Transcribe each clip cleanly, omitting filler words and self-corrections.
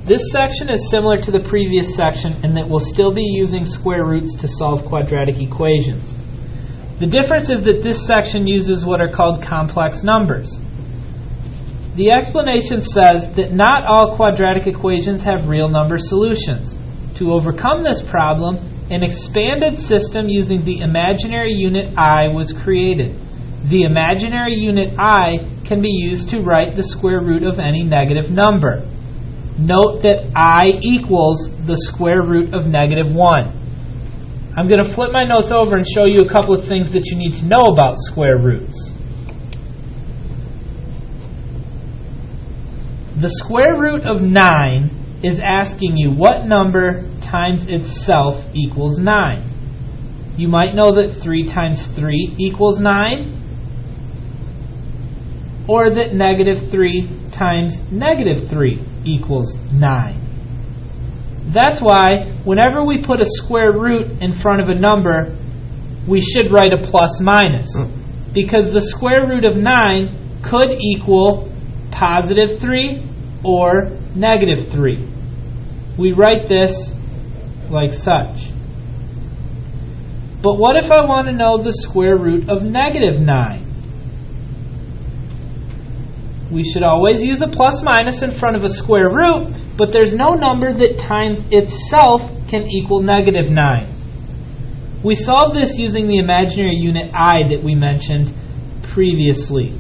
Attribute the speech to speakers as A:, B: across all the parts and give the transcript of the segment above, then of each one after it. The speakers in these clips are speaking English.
A: This section is similar to the previous section in that we'll still be using square roots to solve quadratic equations. The difference is that this section uses what are called complex numbers. The explanation says that not all quadratic equations have real number solutions. To overcome this problem, an expanded system using the imaginary unit I was created. The imaginary unit I can be used to write the square root of any negative number. Note that I equals the square root of -1. I'm going to flip my notes over and show you a couple of things that you need to know about square roots. The square root of 9 is asking you what number times itself equals 9. You might know that 3 times 3 equals 9, or that -3 times -3 equals 9. That's why whenever we put a square root in front of a number, we should write a plus minus, because the square root of 9 could equal +3 or -3. We write this like such. But what if I want to know the square root of -9? We should always use a plus minus in front of a square root, but there's no number that times itself can equal -9. We solved this using the imaginary unit I that we mentioned previously.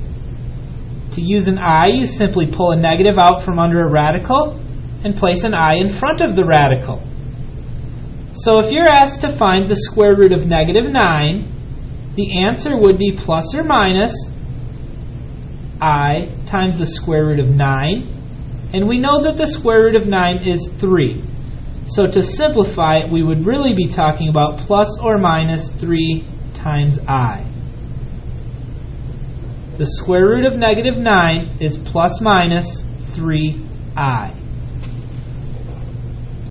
A: To use an I, you simply pull a negative out from under a radical and place an I in front of the radical. So if you're asked to find the square root of -9, the answer would be plus or minus I times the square root of 9, and we know that the square root of 9 is 3. So to simplify it, we would really be talking about plus or minus 3 times I. The square root of -9 is plus minus 3I.